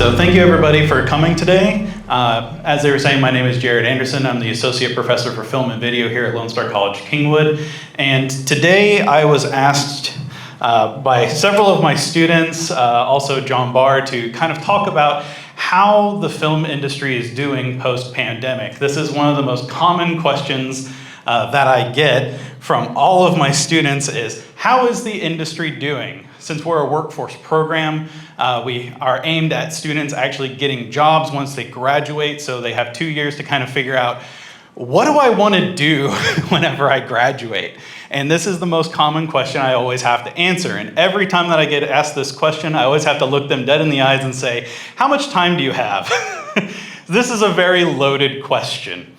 So thank you everybody for coming today. As they were saying, my name is Jared Anderson. I'm the Associate Professor for Film and Video here at Lone Star College-Kingwood. And today I was asked by several of my students, also John Barr, to kind of talk about how the film industry is doing post-pandemic. This is one of the most common questions that I get from all of my students is, how is the industry doing? Since we're a workforce program, we are aimed at students actually getting jobs once they graduate, so they have 2 years to kind of figure out, what do I want to do whenever I graduate? And this is the most common question I always have to answer. And every time that I get asked this question, I always have to look them dead in the eyes and say, how much time do you have? This is a very loaded question.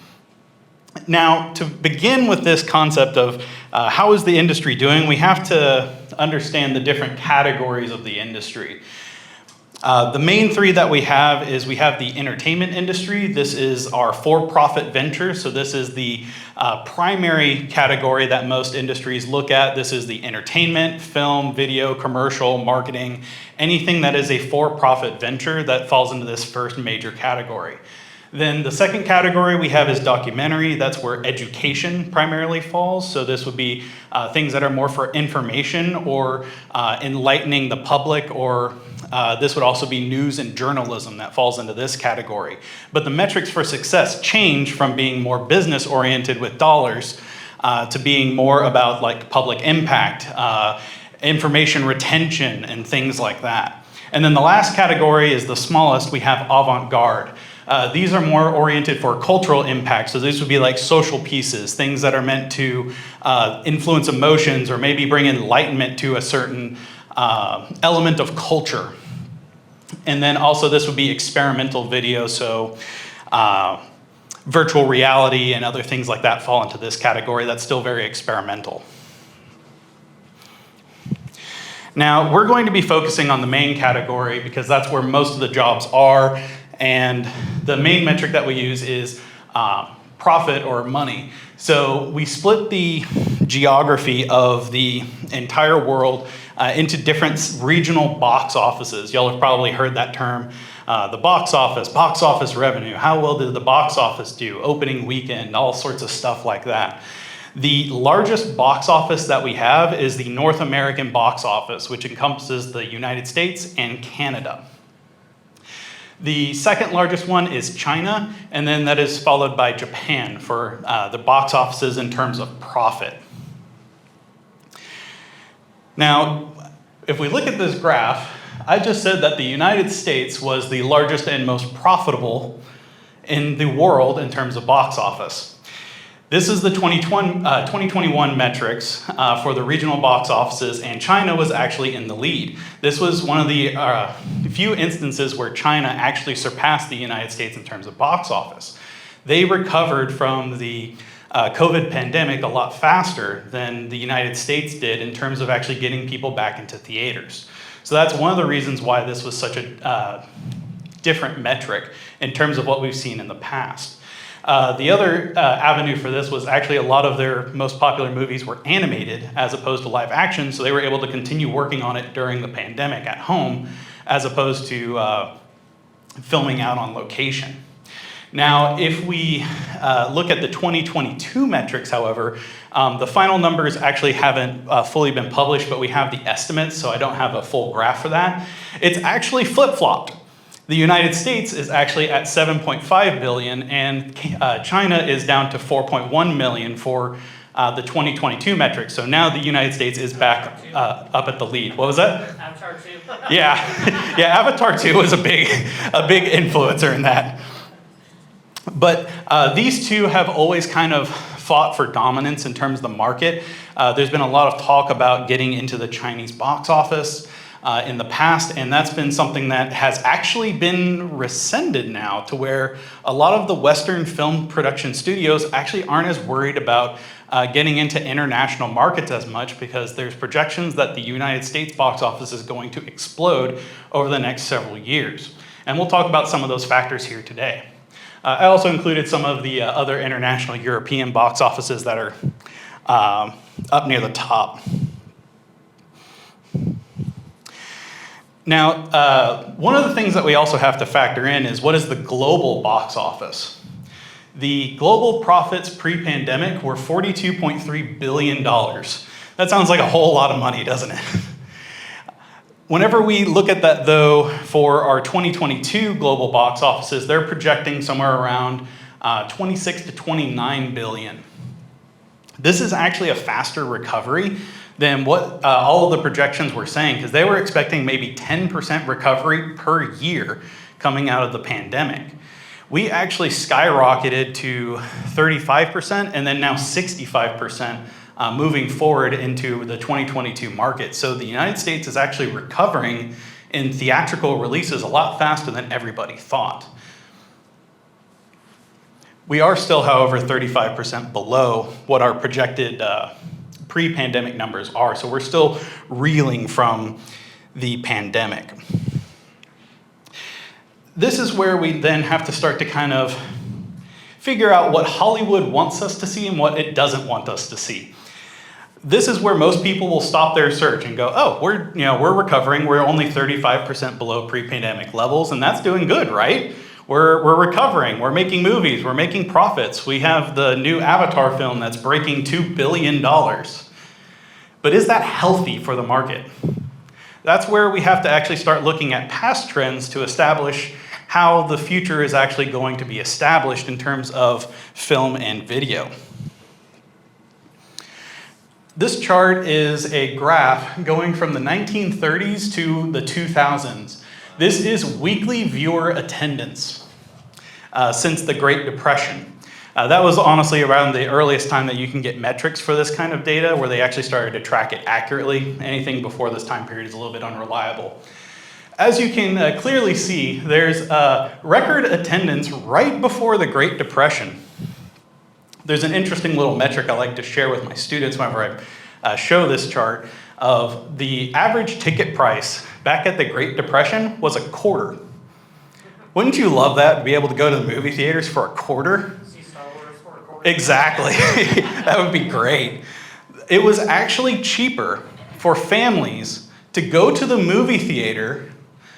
Now, to begin with this concept of how is the industry doing, we have to understand the different categories of the industry. The main three that we have is we have the entertainment industry. This is our for-profit venture. So this is the primary category that most industries look at. This is the entertainment, film, video, commercial, marketing, anything that is a for-profit venture that falls into this first major category. Then the second category we have is documentary. That's where education primarily falls. So this would be things that are more for information or enlightening the public, or this would also be news and journalism that falls into this category. But the metrics for success change from being more business oriented with dollars to being more about like public impact, information retention, and things like that. And then the last category is the smallest. We have avant-garde. These are more oriented for cultural impact. So these would be like social pieces, things that are meant to influence emotions or maybe bring enlightenment to a certain element of culture. And then also this would be experimental video. So virtual reality and other things like that fall into this category. That's still very experimental. Now, we're going to be focusing on the main category because that's where most of the jobs are. And the main metric that we use is profit or money. So we split the geography of the entire world into different regional box offices. Y'all have probably heard that term, the box office revenue. How well did the box office do? Opening weekend, all sorts of stuff like that. The largest box office that we have is the North American box office, which encompasses the United States and Canada. The second largest one is China, and then that is followed by Japan for the box offices in terms of profit. Now, if we look at this graph, I just said that the United States was the largest and most profitable in the world in terms of box office. This is the 2021 metrics for the regional box offices, and China was actually in the lead. This was one of the few instances where China actually surpassed the United States in terms of box office. They recovered from the COVID pandemic a lot faster than the United States did in terms of actually getting people back into theaters. So that's one of the reasons why this was such a different metric in terms of what we've seen in the past. The other avenue for this was actually a lot of their most popular movies were animated as opposed to live action, so they were able to continue working on it during the pandemic at home as opposed to filming out on location. Now, if we look at the 2022 metrics, however, the final numbers actually haven't fully been published, but we have the estimates, so I don't have a full graph for that. It's actually flip-flopped. The United States is actually at 7.5 billion, and China is down to 4.1 million for the 2022 metrics. So now the United States is back up at the lead. What was that? Avatar 2. Yeah, yeah. Avatar 2 was a big influencer in that. But these two have always kind of fought for dominance in terms of the market. There's been a lot of talk about getting into the Chinese box office in the past, and that's been something that has actually been rescinded now to where a lot of the Western film production studios actually aren't as worried about getting into international markets as much because there's projections that the United States box office is going to explode over the next several years. And we'll talk about some of those factors here today. I also included some of the other international European box offices that are up near the top. Now, one of the things that we also have to factor in is what is the global box office? The global profits pre-pandemic were $42.3 billion. That sounds like a whole lot of money, doesn't it? Whenever we look at that, though, for our 2022 global box offices, they're projecting somewhere around 26 to 29 billion. This is actually a faster recovery than what all of the projections were saying, because they were expecting maybe 10% recovery per year coming out of the pandemic. We actually skyrocketed to 35% and then now 65% moving forward into the 2022 market. So the United States is actually recovering in theatrical releases a lot faster than everybody thought. We are still, however, 35% below what our projected pre-pandemic numbers are. So we're still reeling from the pandemic. This is where we then have to start to kind of figure out what Hollywood wants us to see and what it doesn't want us to see. This is where most people will stop their search and go, oh, we're recovering. We're only 35% below pre-pandemic levels, and that's doing good, right? We're recovering. We're making movies. We're making profits. We have the new Avatar film that's breaking $2 billion. But is that healthy for the market? That's where we have to actually start looking at past trends to establish how the future is actually going to be established in terms of film and video. This chart is a graph going from the 1930s to the 2000s. This is weekly viewer attendance since the Great Depression. That was honestly around the earliest time that you can get metrics for this kind of data, where they actually started to track it accurately. Anything before this time period is a little bit unreliable. As you can clearly see, there's record attendance right before the Great Depression. There's an interesting little metric I like to share with my students whenever I show this chart of the average ticket price back at the Great Depression was a quarter. Wouldn't you love that, to be able to go to the movie theaters for a quarter? See Star Wars for a quarter? Exactly. That would be great. It was actually cheaper for families to go to the movie theater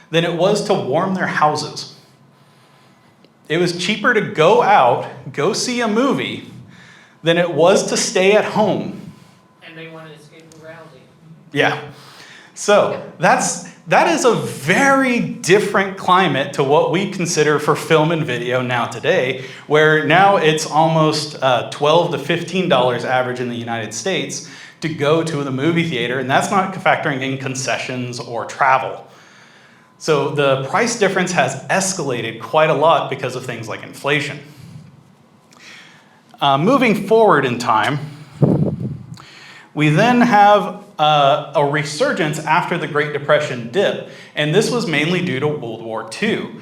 than it was to warm their houses. It was cheaper to go out, go see a movie, than it was to stay at home. And they wanted to escape from reality. Yeah. So that is a very different climate to what we consider for film and video now today, where now it's almost $12 to $15 average in the United States to go to the movie theater, and that's not factoring in concessions or travel. So the price difference has escalated quite a lot because of things like inflation. Moving forward in time, we then have a resurgence after the Great Depression dip, and this was mainly due to World War II.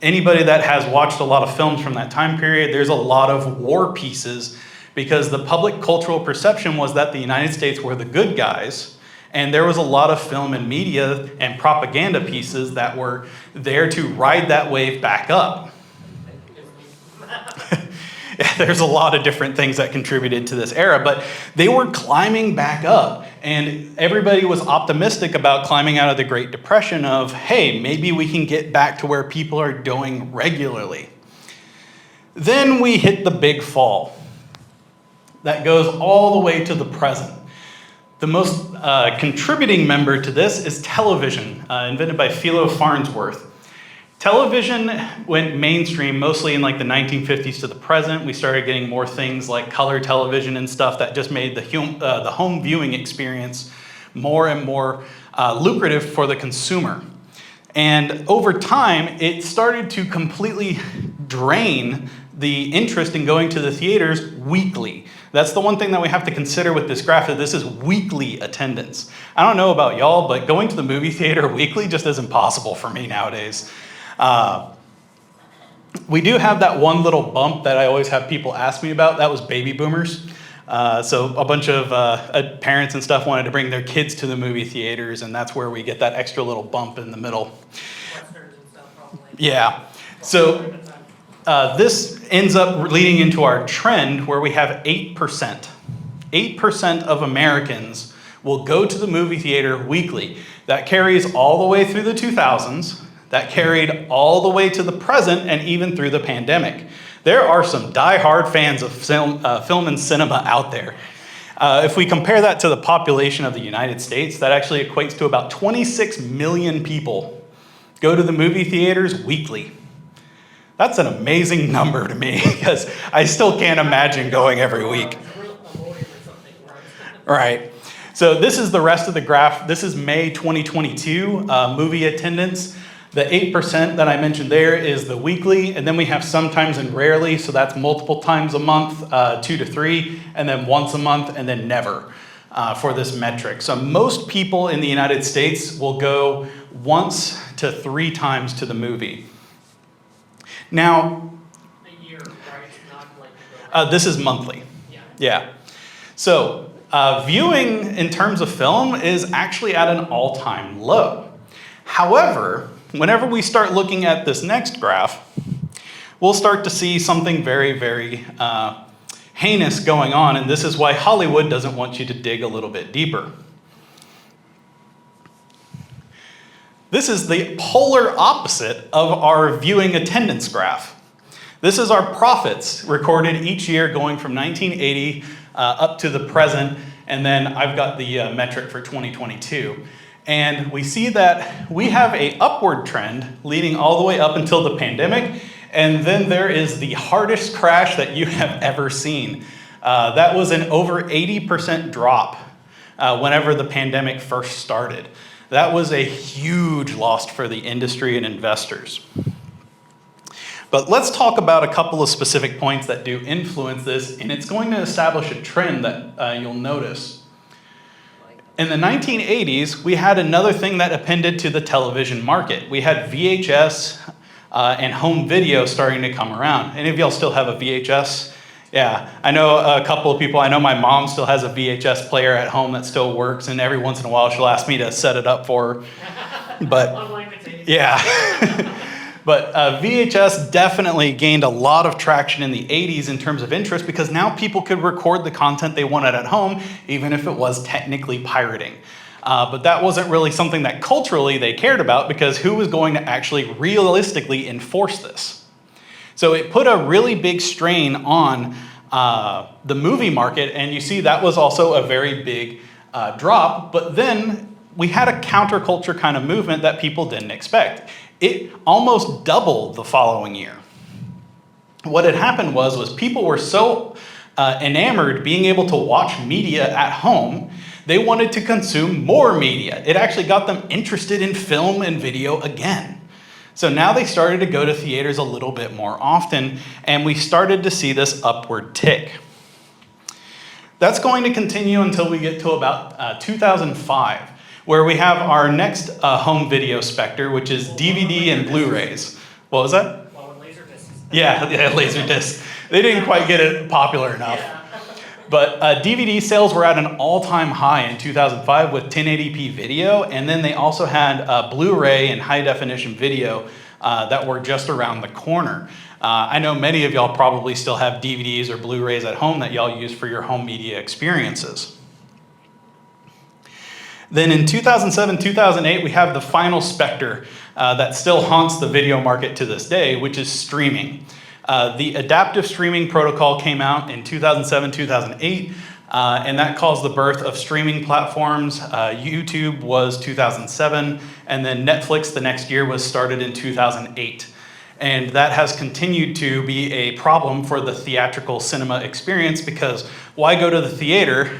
Anybody that has watched a lot of films from that time period, there's a lot of war pieces because the public cultural perception was that the United States were the good guys, and there was a lot of film and media and propaganda pieces that were there to ride that wave back up. There's a lot of different things that contributed to this era, but they were climbing back up, and everybody was optimistic about climbing out of the Great Depression of, hey, maybe we can get back to where people are going regularly. Then we hit the big fall. That goes all the way to the present. The most contributing member to this is television, invented by Philo Farnsworth. Television went mainstream mostly in like the 1950s to the present. We started getting more things like color television and stuff that just made the home viewing experience more and more lucrative for the consumer. And over time, it started to completely drain the interest in going to the theaters weekly. That's the one thing that we have to consider with this graph, that this is weekly attendance. I don't know about y'all, but going to the movie theater weekly just isn't possible for me nowadays. We do have that one little bump that I always have people ask me about. That was baby boomers. So a bunch of parents and stuff wanted to bring their kids to the movie theaters, and that's where we get that extra little bump in the middle. Westerns and stuff, probably. Yeah. So this ends up leading into our trend where we have 8%. 8% of Americans will go to the movie theater weekly. That carries all the way through the 2000s. That carried all the way to the present and even through the pandemic. There are some die-hard fans of film and cinema out there. If we compare that to the population of the United States, that actually equates to about 26 million people go to the movie theaters weekly. That's an amazing number to me because I still can't imagine going every week. Right. So this is the rest of the graph. This is May 2022 movie attendance. The 8% that I mentioned there is the weekly, and then we have sometimes and rarely, so that's multiple times a month, 2 to 3, and then once a month, and then never for this metric. So most people in the United States will go once to 3 times to the movie. Now, A year, right? It's not like this is monthly. Yeah. Yeah. So viewing in terms of film is actually at an all-time low. However, whenever we start looking at this next graph, we'll start to see something very, very heinous going on, and this is why Hollywood doesn't want you to dig a little bit deeper. This is the polar opposite of our viewing attendance graph. This is our profits recorded each year going from 1980 up to the present, and then I've got the metric for 2022. And we see that we have an upward trend leading all the way up until the pandemic, and then there is the hardest crash that you have ever seen. That was an over 80% drop whenever the pandemic first started. That was a huge loss for the industry and investors. But let's talk about a couple of specific points that do influence this, and it's going to establish a trend that you'll notice. In the 1980s, we had another thing that appended to the television market. We had VHS and home video starting to come around. Any of y'all still have a VHS? Yeah, I know a couple of people. I know my mom still has a VHS player at home that still works, and every once in a while she'll ask me to set it up for her. But yeah. But VHS definitely gained a lot of traction in the 80s in terms of interest because now people could record the content they wanted at home, even if it was technically pirating. But that wasn't really something that culturally they cared about because who was going to actually realistically enforce this? So it put a really big strain on the movie market, and you see that was also a very big drop, but then we had a counterculture kind of movement that people didn't expect. It almost doubled the following year. What had happened was people were so enamored being able to watch media at home, they wanted to consume more media. It actually got them interested in film and video again. So now they started to go to theaters a little bit more often, and we started to see this upward tick. That's going to continue until we get to about 2005, where we have our next home video specter, which is DVD and Blu-rays. What was that? Well, when Laserdisc. Yeah, Laserdisc. They didn't quite get it popular enough. Yeah. But DVD sales were at an all-time high in 2005 with 1080p video, and then they also had Blu-ray and high-definition video that were just around the corner. I know many of y'all probably still have DVDs or Blu-rays at home that y'all use for your home media experiences. Then in 2007, 2008, we have the final specter that still haunts the video market to this day, which is streaming. The adaptive streaming protocol came out in 2007, 2008, and that caused the birth of streaming platforms. YouTube was 2007, and then Netflix the next year was started in 2008. And that has continued to be a problem for the theatrical cinema experience because why go to the theater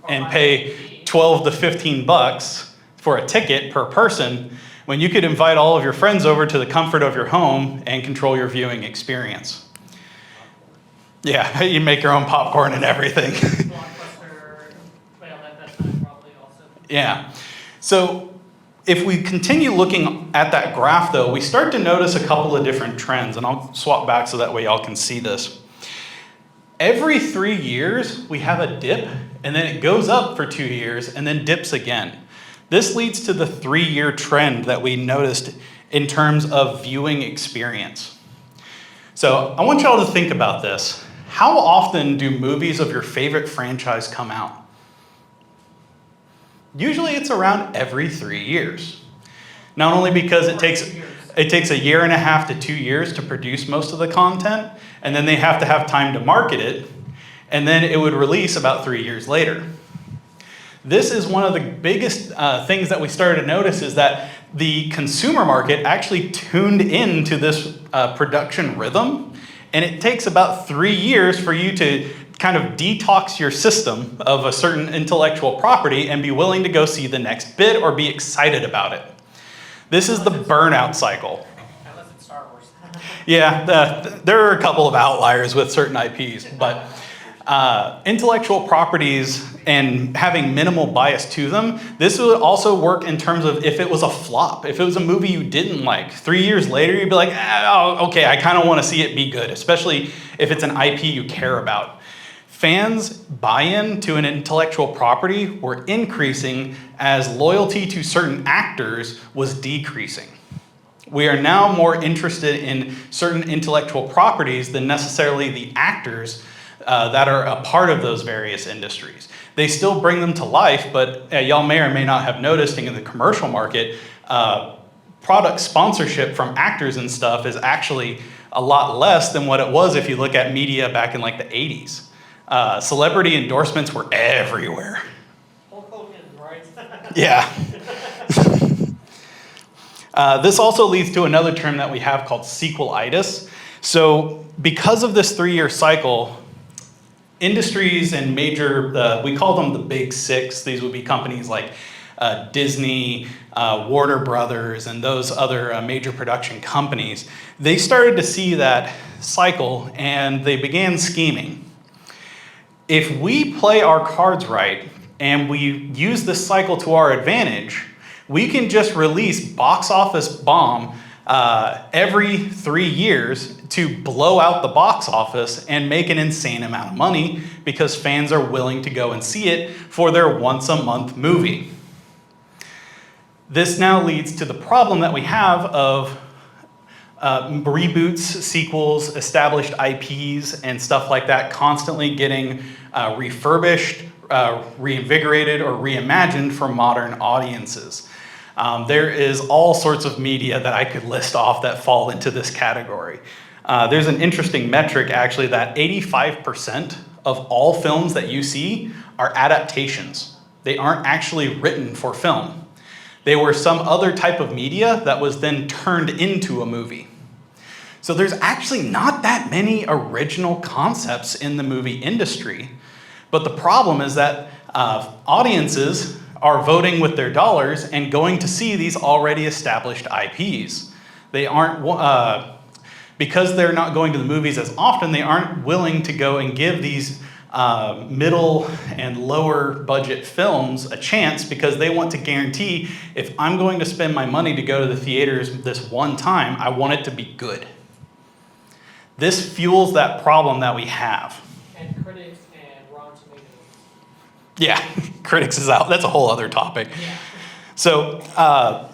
and pay 12 to 15 bucks for a ticket per person when you could invite all of your friends over to the comfort of your home and control your viewing experience? Yeah, you make your own popcorn and everything. Blockbuster, well, that's not probably also. Yeah. So if we continue looking at that graph, though, we start to notice a couple of different trends, and I'll swap back so that way y'all can see this. Every 3 years, we have a dip, and then it goes up for 2 years, and then dips again. This leads to the 3-year trend that we noticed in terms of viewing experience. So I want y'all to think about this. How often do movies of your favorite franchise come out? Usually it's around every 3 years. Not only because it takes a year and a half to 2 years to produce most of the content, and then they have to have time to market it, and then it would release about 3 years later. This is one of the biggest things that we started to notice, is that the consumer market actually tuned into this production rhythm, and it takes about 3 years for you to kind of detox your system of a certain intellectual property and be willing to go see the next bit or be excited about it. This is the burnout cycle. Unless it's Star Wars. Yeah, there are a couple of outliers with certain IPs, but intellectual properties and having minimal bias to them, this would also work in terms of if it was a flop. If it was a movie you didn't like, 3 years later, you'd be like, oh, okay, I kind of want to see it be good, especially if it's an IP you care about. Fans' buy-in to an intellectual property were increasing as loyalty to certain actors was decreasing. We are now more interested in certain intellectual properties than necessarily the actors that are a part of those various industries. They still bring them to life, but y'all may or may not have noticed in the commercial market, product sponsorship from actors and stuff is actually a lot less than what it was if you look at media back in like the 80s. Celebrity endorsements were everywhere. Hulk Hogan, right? Yeah. This also leads to another term that we have called sequelitis. So because of this 3-year cycle, industries and major, we call them the big six. These would be companies like Disney, Warner Brothers, and those other major production companies. They started to see that cycle and they began scheming. If we play our cards right and we use this cycle to our advantage, we can just release box office bomb every 3 years to blow out the box office and make an insane amount of money because fans are willing to go and see it for their once-a-month movie. This now leads to the problem that we have of reboots, sequels, established IPs, and stuff like that constantly getting refurbished, reinvigorated, or reimagined for modern audiences. There is all sorts of media that I could list off that fall into this category. There's an interesting metric, actually, that 85% of all films that you see are adaptations. They aren't actually written for film. They were some other type of media that was then turned into a movie. So there's actually not that many original concepts in the movie industry. But the problem is that audiences are voting with their dollars and going to see these already established IPs. They aren't, because they're not going to the movies as often, they aren't willing to go and give these middle and lower budget films a chance because they want to guarantee if I'm going to spend my money to go to the theaters this one time, I want it to be good. This fuels that problem that we have. And critics and Rotten Tomatoes. Yeah, critics is out. That's a whole other topic. Yeah. So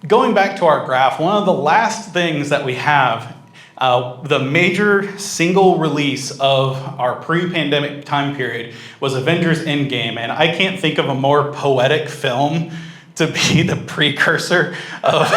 going back to our graph, one of the last things that we have, the major single release of our pre-pandemic time period was Avengers Endgame, and I can't think of a more poetic film to be the precursor of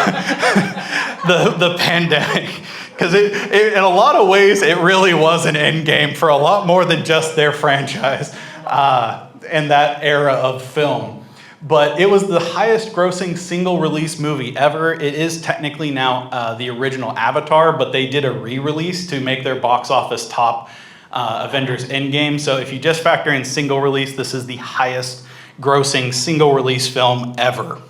the pandemic. Because in a lot of ways, it really was an endgame for a lot more than just their franchise and that era of film. But it was the highest grossing single release movie ever. It is technically now the original Avatar, but they did a re-release to make their box office top Avengers Endgame. So if you just factor in single release, this is the highest grossing single release film ever.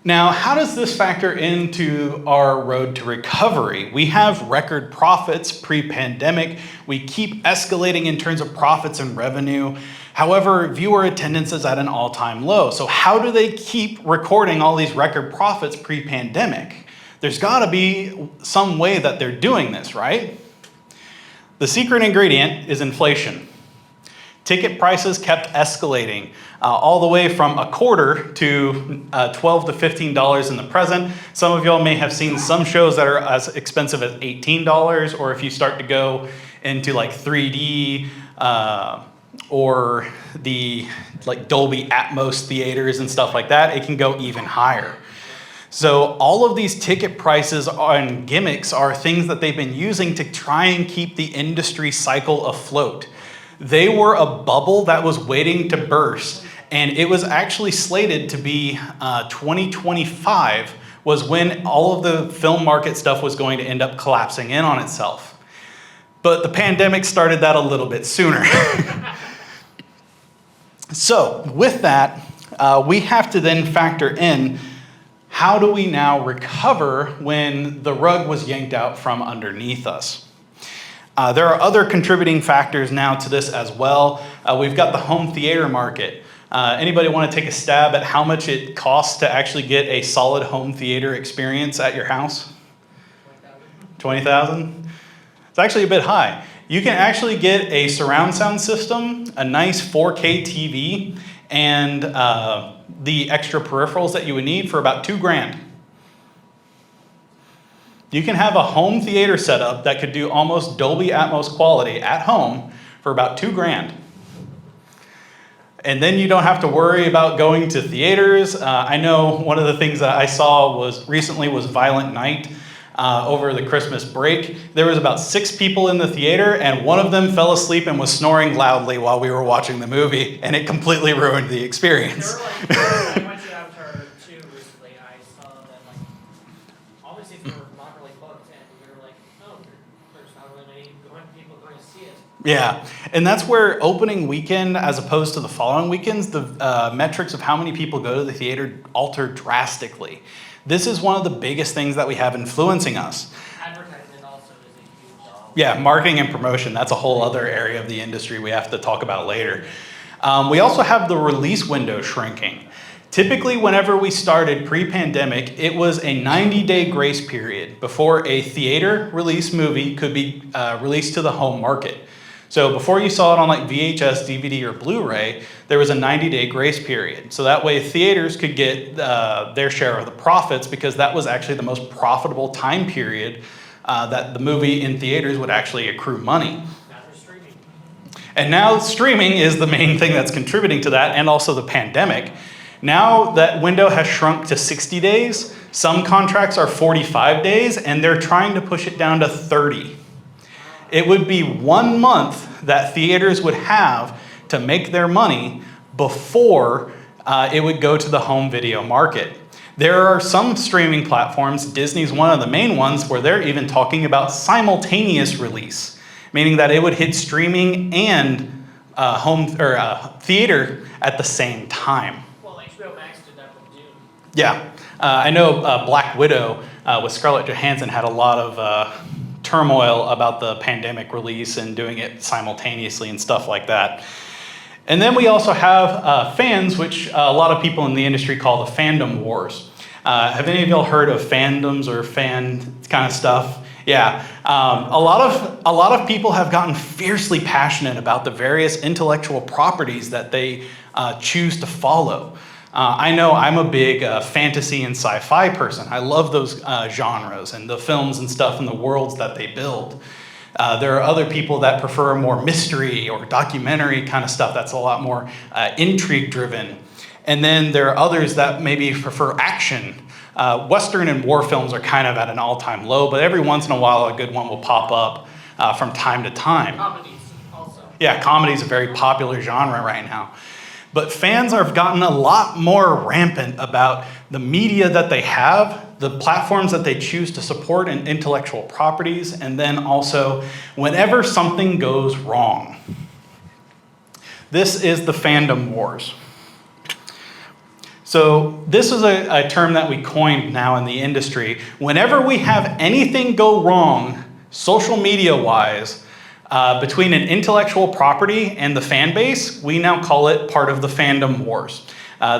Now, how does this factor into our road to recovery? We have record profits pre-pandemic. We keep escalating in terms of profits and revenue. However, viewer attendance is at an all-time low. So how do they keep recording all these record profits pre-pandemic? There's got to be some way that they're doing this, right? The secret ingredient is inflation. Ticket prices kept escalating all the way from a quarter to $12 to $15 in the present. Some of y'all may have seen some shows that are as expensive as $18, or if you start to go into like 3D or the like Dolby Atmos theaters and stuff like that, it can go even higher. So all of these ticket prices and gimmicks are things that they've been using to try and keep the industry cycle afloat. They were a bubble that was waiting to burst, and it was actually slated to be 2025 was when all of the film market stuff was going to end up collapsing in on itself. But the pandemic started that a little bit sooner. So with that, we have to then factor in, how do we now recover when the rug was yanked out from underneath us? There are other contributing factors now to this as well. We've got the home theater market. Anybody want to take a stab at how much it costs to actually get a solid home theater experience at your house? 20,000? It's actually a bit high. You can actually get a surround sound system, a nice 4K TV, and the extra peripherals that you would need for about $2,000. You can have a home theater setup that could do almost Dolby Atmos quality at home for about $2,000. And then you don't have to worry about going to theaters. I know one of the things that I saw recently was Violent Night. Over the Christmas break, there was about 6 people in the theater, and one of them fell asleep and was snoring loudly while we were watching the movie, and it completely ruined the experience. I went to Avatar 2 recently. I saw that all the seats were not really booked, and we were like, oh, there's not really many people going to see it. Yeah, and that's where opening weekend, as opposed to the following weekends, the metrics of how many people go to the theater alter drastically. This is one of the biggest things that we have influencing us. Advertising also is a huge Yeah, marketing and promotion, that's a whole other area of the industry we have to talk about later. We also have the release window shrinking. Typically, whenever we started pre-pandemic, it was a 90-day grace period before a theater release movie could be released to the home market. So before you saw it on like VHS, DVD, or Blu-ray, there was a 90-day grace period. So that way theaters could get their share of the profits, because that was actually the most profitable time period that the movie in theaters would actually accrue money. Now they're streaming. And now streaming is the main thing that's contributing to that, and also the pandemic. Now that window has shrunk to 60 days. Some contracts are 45 days, and they're trying to push it down to 30. It would be 1 month that theaters would have to make their money before it would go to the home video market. There are some streaming platforms, Disney's one of the main ones, where they're even talking about simultaneous release, meaning that it would hit streaming and theater at the same time. Well, HBO Max did that with Dune. Yeah, I know Black Widow with Scarlett Johansson had a lot of turmoil about the pandemic release and doing it simultaneously and stuff like that. And then we also have fans, which a lot of people in the industry call the fandom wars. Have any of y'all heard of fandoms or fan kind of stuff? Yeah, a lot of people have gotten fiercely passionate about the various intellectual properties that they choose to follow. I know I'm a big fantasy and sci-fi person. I love those genres and the films and stuff and the worlds that they build. There are other people that prefer more mystery or documentary kind of stuff that's a lot more intrigue driven. And then there are others that maybe prefer action. Western and war films are kind of at an all-time low, but every once in a while a good one will pop up from time to time. Comedies also. Yeah, comedy is a very popular genre right now. But fans have gotten a lot more rampant about the media that they have, the platforms that they choose to support, and intellectual properties, and then also whenever something goes wrong. This is the fandom wars. So this is a term that we coined now in the industry. Whenever we have anything go wrong, social media-wise, between an intellectual property and the fan base, we now call it part of the fandom wars.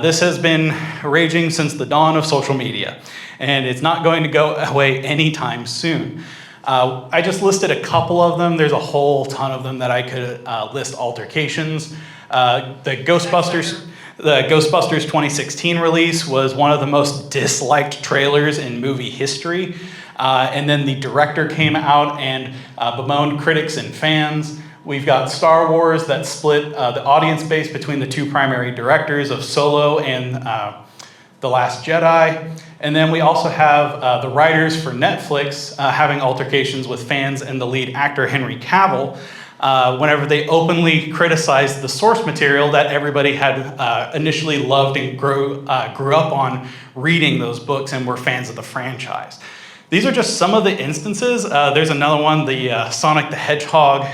This has been raging since the dawn of social media, and it's not going to go away anytime soon. I just listed a couple of them. There's a whole ton of them that I could list altercations. The Ghostbusters 2016 release was one of the most disliked trailers in movie history. And then the director came out and bemoaned critics and fans. We've got Star Wars that split the audience base between the two primary directors of Solo and The Last Jedi. And then we also have the writers for Netflix having altercations with fans and the lead actor, Henry Cavill, whenever they openly criticized the source material that everybody had initially loved and grew up on reading those books and were fans of the franchise. These are just some of the instances. There's another one, the Sonic the Hedgehog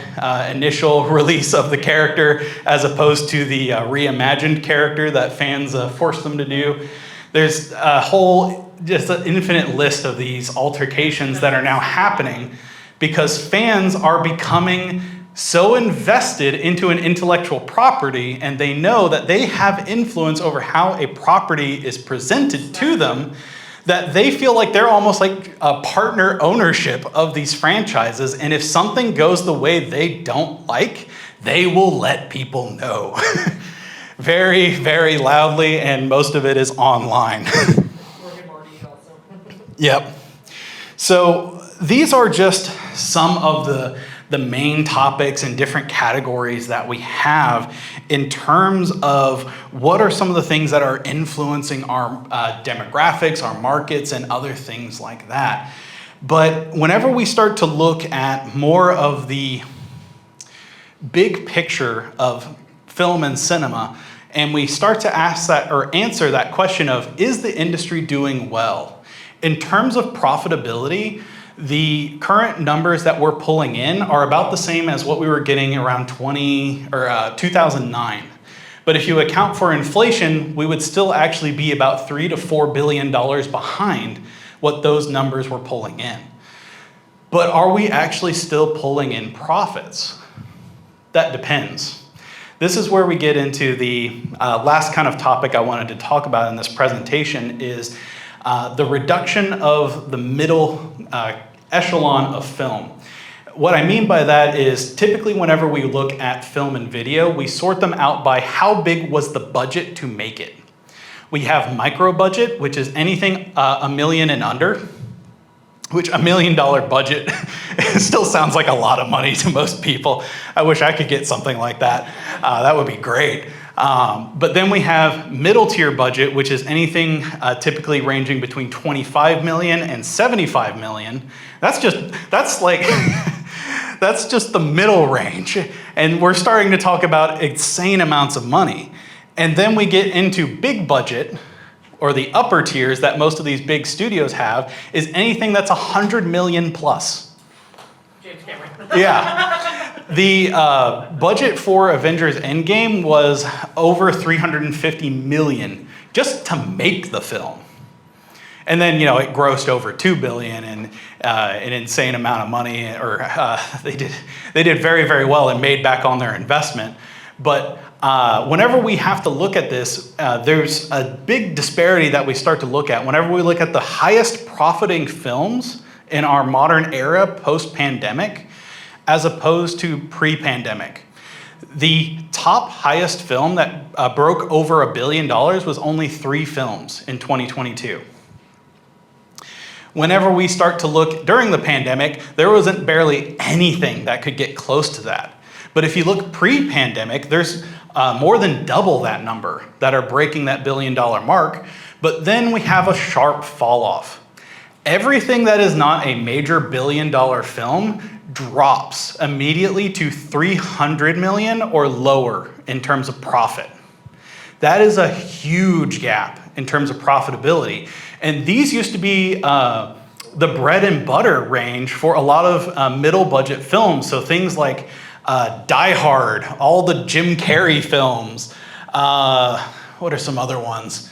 initial release of the character as opposed to the reimagined character that fans forced them to do. There's a whole, just an infinite list of these altercations that are now happening because fans are becoming so invested into an intellectual property and they know that they have influence over how a property is presented to them that they feel like they're almost like a partner ownership of these franchises. And if something goes the way they don't like, they will let people know. Very, very loudly, and most of it is online. Yep. So these are just some of the main topics and different categories that we have in terms of what are some of the things that are influencing our demographics, our markets, and other things like that. But whenever we start to look at more of the big picture of film and cinema, and we start to ask that or answer that question of, is the industry doing well? In terms of profitability, the current numbers that we're pulling in are about the same as what we were getting around 2009. But if you account for inflation, we would still actually be about $3 to $4 billion behind what those numbers were pulling in. But are we actually still pulling in profits? That depends. This is where we get into the last kind of topic I wanted to talk about in this presentation is the reduction of the middle echelon of film. What I mean by that is typically whenever we look at film and video, we sort them out by how big was the budget to make it. We have micro budget, which is anything $1 million and under, which $1 million budget still sounds like a lot of money to most people. I wish I could get something like that. That would be great. But then we have middle tier budget, which is anything typically ranging between 25 million and 75 million. That's just the middle range. And we're starting to talk about insane amounts of money. And then we get into big budget, or the upper tiers that most of these big studios have, is anything that's 100 million plus. James Cameron. Yeah. The budget for Avengers Endgame was over 350 million just to make the film. And then, it grossed over 2 billion and an insane amount of money, or they did very, very well and made back on their investment. But whenever we have to look at this, there's a big disparity that we start to look at. Whenever we look at the highest profiting films in our modern era post-pandemic, as opposed to pre-pandemic. The top highest film that broke over $1 billion was only 3 films in 2022. Whenever we start to look during the pandemic, there wasn't barely anything that could get close to that. But if you look pre-pandemic, there's more than double that number that are breaking that $1 billion mark. But then we have a sharp fall off. Everything that is not a major $1 billion film drops immediately to 300 million or lower in terms of profit. That is a huge gap in terms of profitability. And these used to be the bread and butter range for a lot of middle budget films. So things like Die Hard, all the Jim Carrey films. What are some other ones?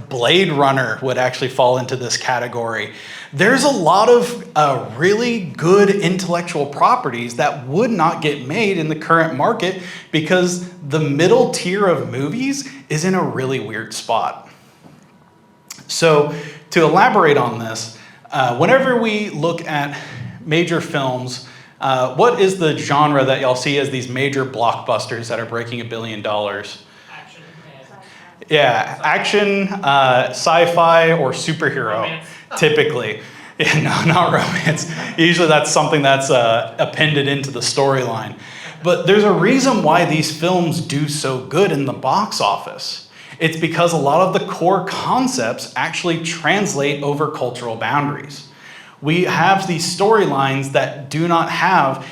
Blade Runner would actually fall into this category. There's a lot of really good intellectual properties that would not get made in the current market because the middle tier of movies is in a really weird spot. So to elaborate on this, whenever we look at major films, what is the genre that y'all see as these major blockbusters that are breaking $1 billion? Yeah, action, sci-fi, or superhero, typically. Yeah, no, not romance. Usually that's something that's appended into the storyline. But there's a reason why these films do so good in the box office. It's because a lot of the core concepts actually translate over cultural boundaries. We have these storylines that do not have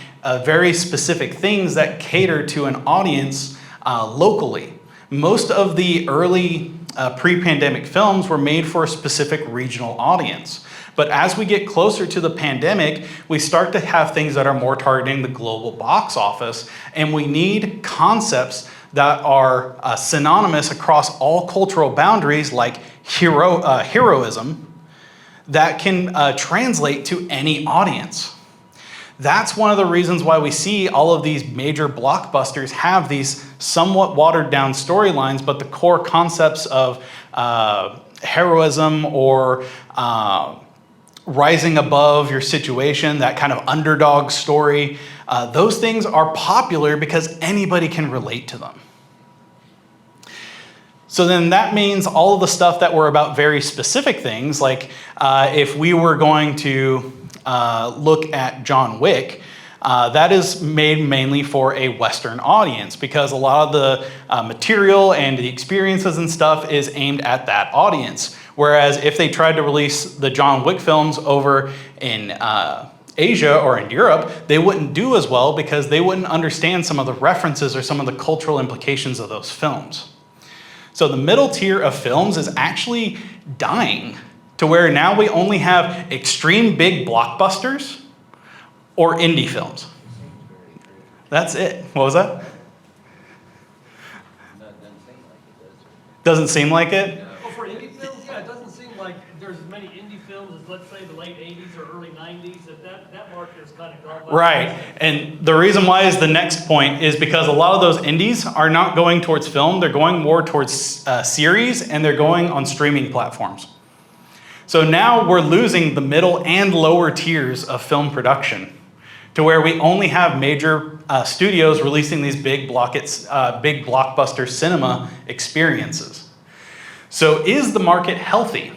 very specific things that cater to an audience locally. Most of the early pre-pandemic films were made for a specific regional audience. But as we get closer to the pandemic, we start to have things that are more targeting the global box office, and we need concepts that are synonymous across all cultural boundaries, like heroism, that can translate to any audience. That's one of the reasons why we see all of these major blockbusters have these somewhat watered down storylines, but the core concepts of heroism or rising above your situation, that kind of underdog story, those things are popular because anybody can relate to them. So then that means all of the stuff that were about very specific things, like if we were going to look at John Wick, that is made mainly for a Western audience because a lot of the material and the experiences and stuff is aimed at that audience. Whereas if they tried to release the John Wick films over in Asia or in Europe, they wouldn't do as well because they wouldn't understand some of the references or some of the cultural implications of those films. So the middle tier of films is actually dying to where now we only have extreme big blockbusters or indie films. That's it. What was that? No, it doesn't seem like it does. Doesn't seem like it? Well, for indie films, yeah, it doesn't seem like there's as many indie films as, let's say, the late 80s or early 90s, that market is kind of gone by. Right. And the reason why is the next point is because a lot of those indies are not going towards film, they're going more towards series, and they're going on streaming platforms. So now we're losing the middle and lower tiers of film production to where we only have major studios releasing these big blockbuster cinema experiences. So is the market healthy?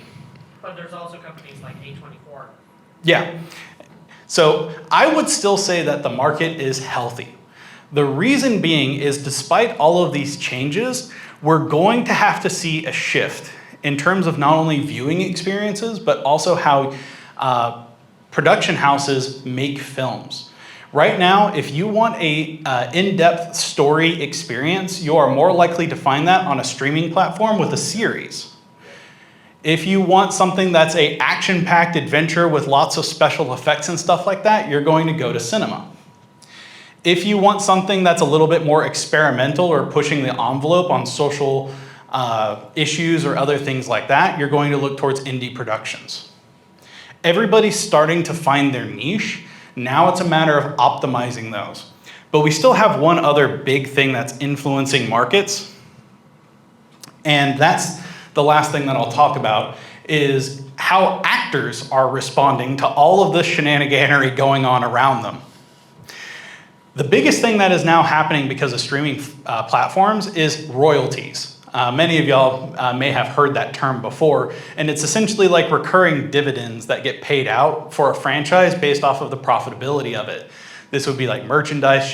But there's also companies like A24. Yeah. So I would still say that the market is healthy. The reason being is despite all of these changes, we're going to have to see a shift in terms of not only viewing experiences, but also how production houses make films. Right now, if you want a in-depth story experience, you are more likely to find that on a streaming platform with a series. If you want something that's an action-packed adventure with lots of special effects and stuff like that, you're going to go to cinema. If you want something that's a little bit more experimental or pushing the envelope on social issues or other things like that, you're going to look towards indie productions. Everybody's starting to find their niche. Now it's a matter of optimizing those. But we still have one other big thing that's influencing markets, and that's the last thing that I'll talk about, is how actors are responding to all of this shenaniganery going on around them. The biggest thing that is now happening because of streaming platforms is royalties. Many of y'all may have heard that term before, and it's essentially like recurring dividends that get paid out for a franchise based off of the profitability of it. This would be like merchandise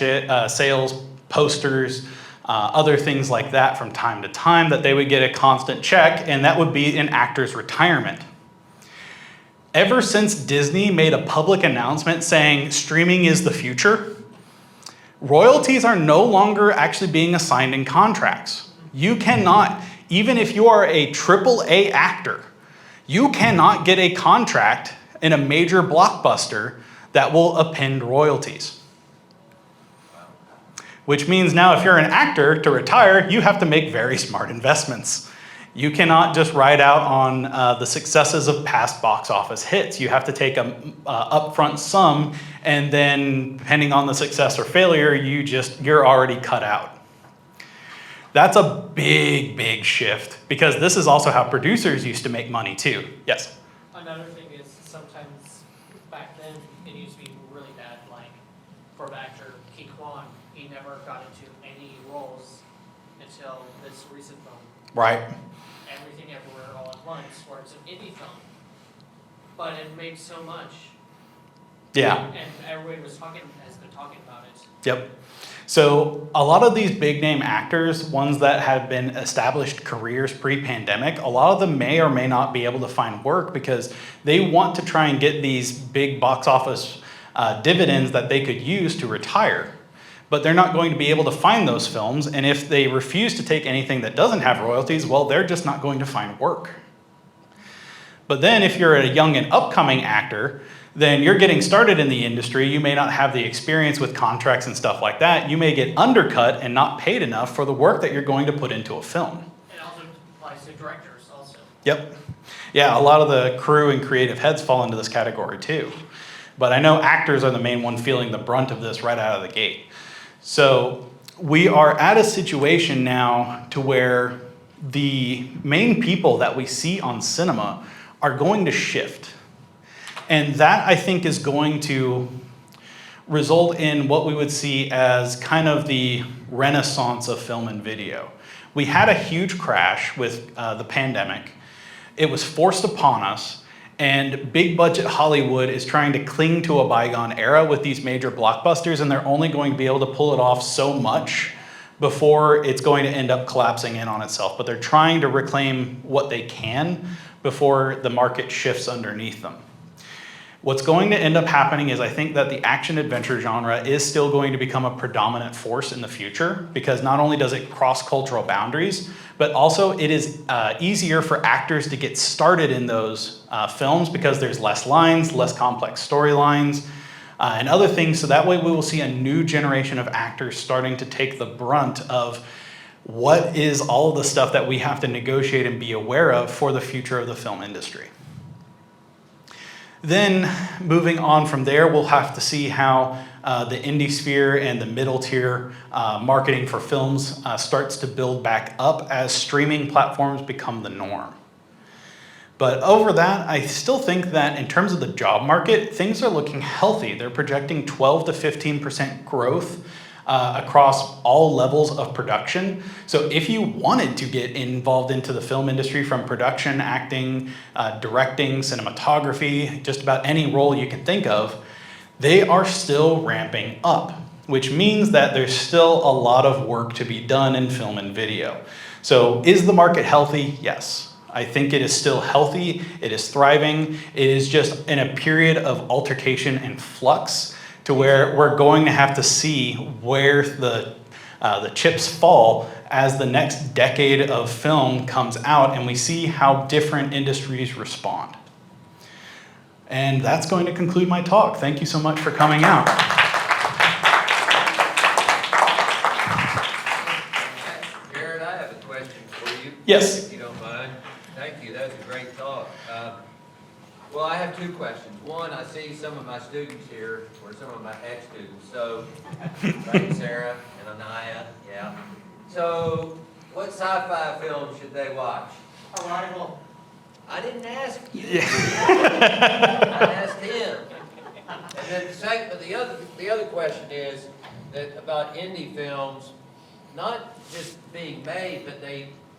sales, posters, other things like that from time to time that they would get a constant check, and that would be an actor's retirement. Ever since Disney made a public announcement saying streaming is the future, royalties are no longer actually being assigned in contracts. You cannot, even if you are a AAA actor, you cannot get a contract in a major blockbuster that will append royalties. Which means now if you're an actor, to retire, you have to make very smart investments. You cannot just ride out on the successes of past box office hits. You have to take an upfront sum, and then depending on the success or failure, you're already cut out. That's a big, big shift because this is also how producers used to make money too. Yes? Another thing is sometimes back then it used to be really bad, like for the actor King Kwan, he never got into any roles until this recent film. Right. Everything Everywhere All at Once, where it's an indie film. but it made so much. Yeah. And everybody has been talking about it. Yep. So a lot of these big name actors, ones that have been established careers pre-pandemic, a lot of them may or may not be able to find work because they want to try and get these big box office dividends that they could use to retire. But they're not going to be able to find those films, and if they refuse to take anything that doesn't have royalties, well, they're just not going to find work. But then if you're a young and upcoming actor, then you're getting started in the industry. You may not have the experience with contracts and stuff like that. You may get undercut and not paid enough for the work that you're going to put into a film. It also applies to directors also. Yep. Yeah, a lot of the crew and creative heads fall into this category too. But I know actors are the main one feeling the brunt of this right out of the gate. So we are at a situation now to where the main people that we see on cinema are going to shift. And that, I think, is going to result in what we would see as kind of the renaissance of film and video. We had a huge crash with the pandemic. It was forced upon us, and big budget Hollywood is trying to cling to a bygone era with these major blockbusters, and they're only going to be able to pull it off so much before it's going to end up collapsing in on itself. But they're trying to reclaim what they can before the market shifts underneath them. What's going to end up happening is I think that the action-adventure genre is still going to become a predominant force in the future, because not only does it cross cultural boundaries, but also it is easier for actors to get started in those films because there's less lines, less complex storylines, and other things. So that way we will see a new generation of actors starting to take the brunt of what is all of the stuff that we have to negotiate and be aware of for the future of the film industry. Then moving on from there, we'll have to see how the indie sphere and the middle tier marketing for films starts to build back up as streaming platforms become the norm. But over that, I still think that in terms of the job market, things are looking healthy. They're projecting 12 to 15% growth across all levels of production. So if you wanted to get involved into the film industry from production, acting, directing, cinematography, just about any role you can think of, they are still ramping up, which means that there's still a lot of work to be done in film and video. So is the market healthy? Yes. I think it is still healthy, it is thriving, it is just in a period of altercation and flux, to where we're going to have to see where the chips fall as the next decade of film comes out and we see how different industries respond. And that's going to conclude my talk. Thank you so much for coming out. Jared, I have a question for you. Yes. If you don't mind. Thank you, that was a great talk. Well, I have two questions. One, I see some of my students here, or some of my ex-students, so, right, Sarah and Anaya, yeah. So, what sci-fi films should they watch? Arrival. I didn't ask you. Yeah. I asked him. And then the other question is that about indie films, not just being made, but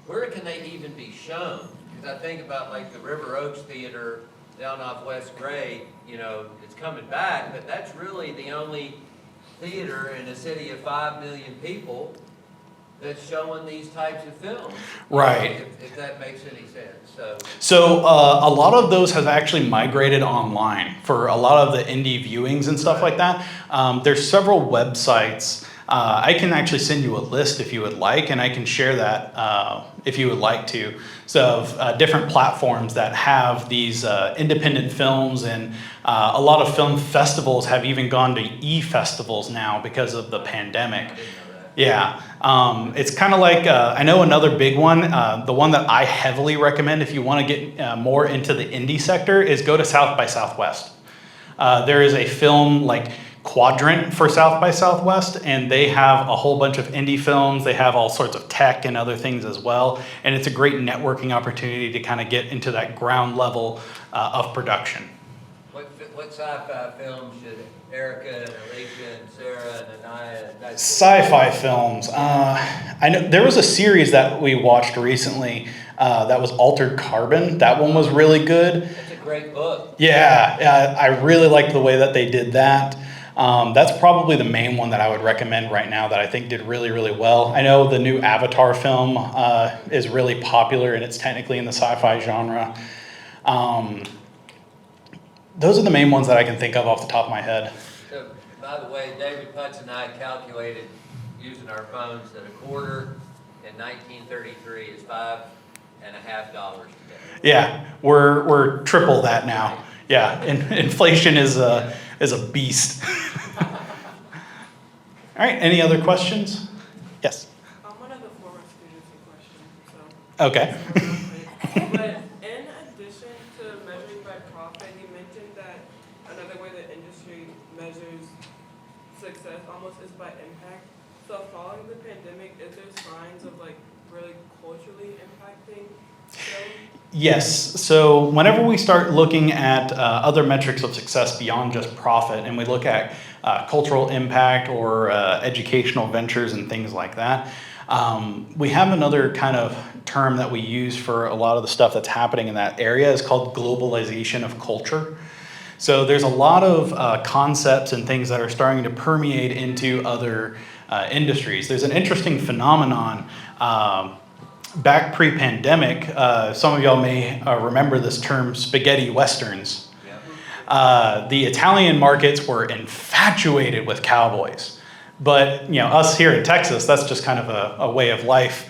where can they even be shown? Because I think about like the River Oaks Theater down off West Grade, you know, it's coming back, but that's really the only theater in a city of 5 million people that's showing these types of films. Right. If that makes any sense. So a lot of those have actually migrated online for a lot of the indie viewings and stuff like that. There's several websites. I can actually send you a list if you would like, and I can share that if you would like to. So different platforms that have these independent films, and a lot of film festivals have even gone to e-festivals now because of the pandemic. Yeah, it's kind of like, I know another big one, the one that I heavily recommend if you want to get more into the indie sector is go to South by Southwest. There is a film like quadrant for South by Southwest, and they have a whole bunch of indie films. They have all sorts of tech and other things as well, and it's a great networking opportunity to kind of get into that ground level of production. What sci-fi films should Erica and Alicia and Sarah and Anaya? Sci-fi films. I know there was a series that we watched recently that was Altered Carbon. That one was really good. It's a great book. Yeah, I really like the way that they did that. That's probably the main one that I would recommend right now that I think did really, really well. I know the new Avatar film is really popular, and it's technically in the sci-fi genre. Those are the main ones that I can think of off the top of my head. So, by the way, David Putz and I calculated using our phones that a quarter in 1933 is $5.50 today. Yeah, we're triple that now. Yeah, inflation is a beast. All right, any other questions? Yes. I'm one of the former students in question, so. Okay. But in addition to measuring by profit, you mentioned that another way the industry measures success almost is by impact. So following the pandemic, is there signs of like really culturally impacting shows? Yes. So whenever we start looking at other metrics of success beyond just profit, and we look at cultural impact or educational ventures and things like that, we have another kind of term that we use for a lot of the stuff that's happening in that area is called globalization of culture. So there's a lot of concepts and things that are starting to permeate into other industries. There's an interesting phenomenon. Back pre-pandemic, some of y'all may remember this term, spaghetti westerns. The Italian markets were infatuated with cowboys. But us here in Texas, that's just kind of a way of life.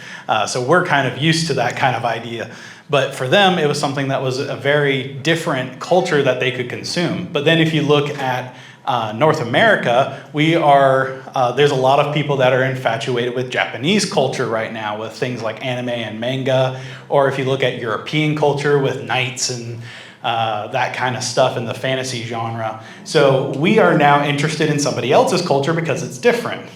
So we're kind of used to that kind of idea. But for them, it was something that was a very different culture that they could consume. But then if you look at North America, there's a lot of people that are infatuated with Japanese culture right now with things like anime and manga, or if you look at European culture with knights and that kind of stuff in the fantasy genre. So we are now interested in somebody else's culture because it's different.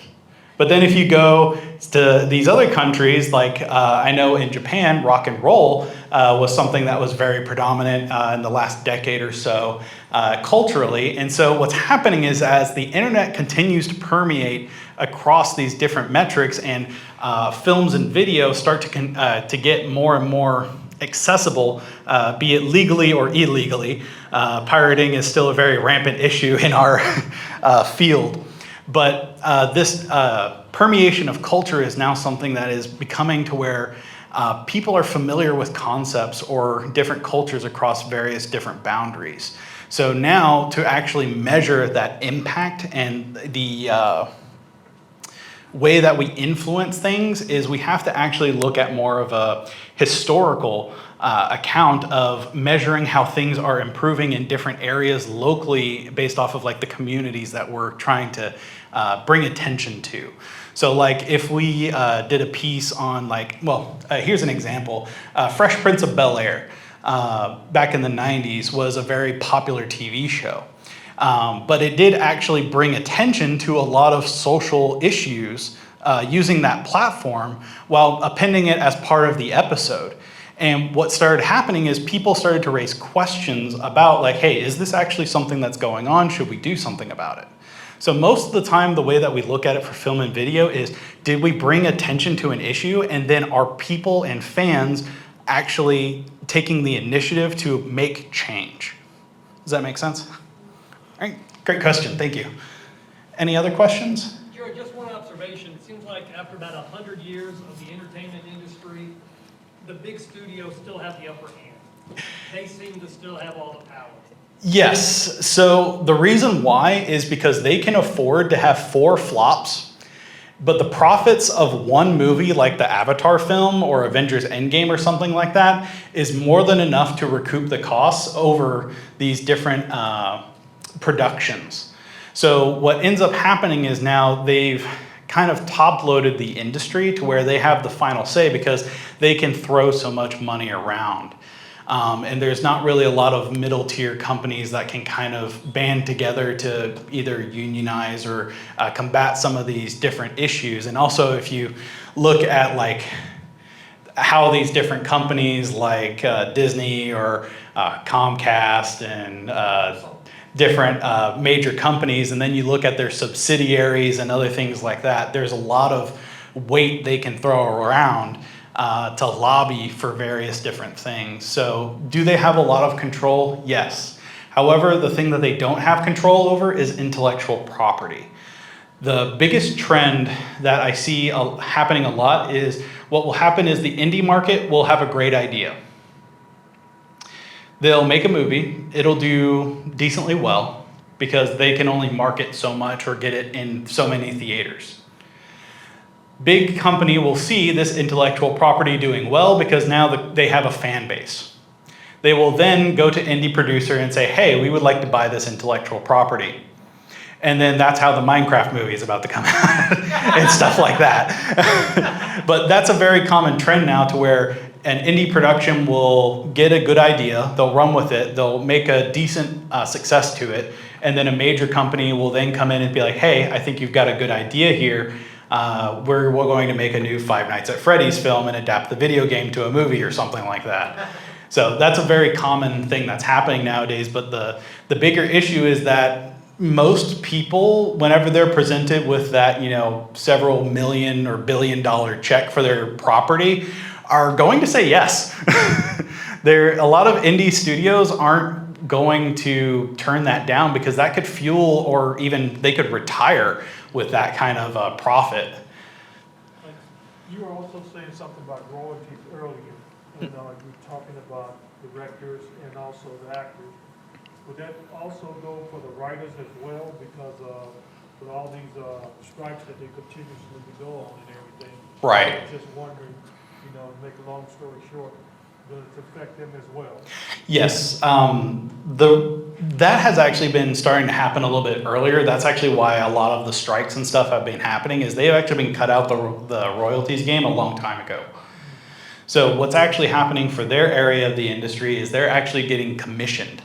But then if you go to these other countries, like I know in Japan, rock and roll was something that was very predominant in the last decade or so culturally. And so what's happening is as the internet continues to permeate across these different metrics and films and video start to get more and more accessible, be it legally or illegally. Pirating is still a very rampant issue in our field. But this permeation of culture is now something that is becoming to where people are familiar with concepts or different cultures across various different boundaries. So now to actually measure that impact and the way that we influence things is we have to actually look at more of a historical account of measuring how things are improving in different areas locally based off of like the communities that we're trying to bring attention to. So like if we did a piece on here's an example, Fresh Prince of Bel-Air back in the 90s was a very popular TV show. But it did actually bring attention to a lot of social issues using that platform while appending it as part of the episode. And what started happening is people started to raise questions about like, hey, is this actually something that's going on? Should we do something about it? So most of the time, the way that we look at it for film and video is, did we bring attention to an issue? And then are people and fans actually taking the initiative to make change? Does that make sense? All right, great question, thank you. Any other questions? Jared, just one observation. It seems like after about 100 years of the entertainment industry, the big studios still have the upper hand. They seem to still have all the power. Yes, so the reason why is because they can afford to have 4 flops, but the profits of one movie like the Avatar film or Avengers Endgame or something like that is more than enough to recoup the costs over these different productions. So what ends up happening is now they've kind of top-loaded the industry to where they have the final say because they can throw so much money around. And there's not really a lot of middle-tier companies that can kind of band together to either unionize or combat some of these different issues. And also, if you look at like how these different companies like Disney or Comcast and different major companies, and then you look at their subsidiaries and other things like that, there's a lot of weight they can throw around to lobby for various different things. So do they have a lot of control? Yes. However, the thing that they don't have control over is intellectual property. The biggest trend that I see happening a lot is what will happen is the indie market will have a great idea. They'll make a movie, it'll do decently well because they can only market so much or get it in so many theaters. Big company will see this intellectual property doing well because now they have a fan base. They will then go to indie producer and say, hey, we would like to buy this intellectual property. And then that's how the Minecraft movie is about to come out and stuff like that. But that's a very common trend now to where an indie production will get a good idea, they'll run with it, they'll make a decent success to it, and then a major company will then come in and be like, hey, I think you've got a good idea here. We're going to make a new Five Nights at Freddy's film and adapt the video game to a movie or something like that. So that's a very common thing that's happening nowadays, but the bigger issue is that most people, whenever they're presented with that, several million or billion-dollar check for their property, are going to say yes. A lot of indie studios aren't going to turn that down because that could fuel, or even they could retire with that kind of profit. You were also saying something about royalties earlier, and you were talking about directors and also the actors. Would that also go for the writers as well? Because with all these strikes that they continuously go on and everything. Right. I was just wondering, to make a long story short, does it affect them as well? Yes. That has actually been starting to happen a little bit earlier. That's actually why a lot of the strikes and stuff have been happening, is they've actually been cut out the royalties game a long time ago. So what's actually happening for their area of the industry is they're actually getting commissioned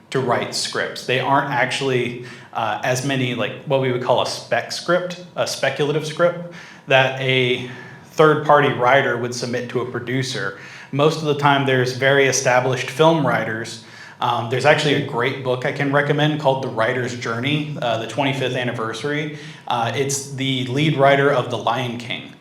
to write scripts. They aren't actually as many, like what we would call a spec script, a speculative script, that a third-party writer would submit to a producer. Most of the time there's very established film writers. There's actually a great book I can recommend called The Writer's Journey, the 25th anniversary. It's the lead writer of The Lion King.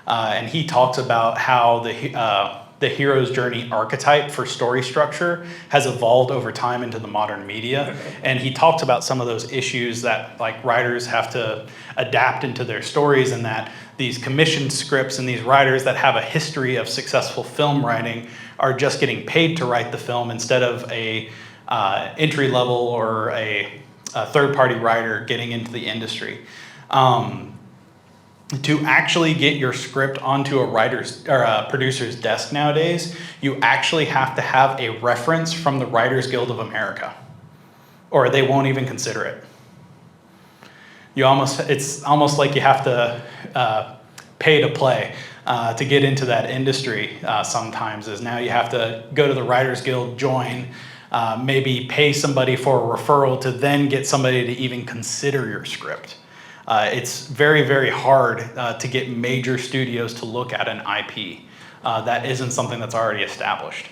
And he talks about how the hero's journey archetype for story structure has evolved over time into the modern media. And he talks about some of those issues that writers have to adapt into their stories, and that these commissioned scripts and these writers that have a history of successful film writing are just getting paid to write the film instead of a entry level or a third-party writer getting into the industry. To actually get your script onto a writer's or a producer's desk nowadays, you actually have to have a reference from the Writers Guild of America, or they won't even consider it. It's almost like you have to pay to play to get into that industry. Sometimes is now you have to go to the Writers Guild, join, maybe pay somebody for a referral to then get somebody to even consider your script. It's very, very hard to get major studios to look at an IP. That isn't something that's already established.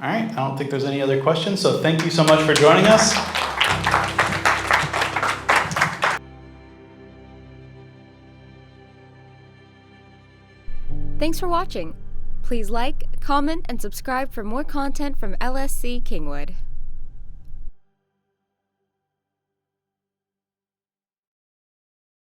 All right, I don't think there's any other questions, so thank you so much for joining us. Thanks for watching. Please like, comment, and subscribe for more content from LSC-Kingwood.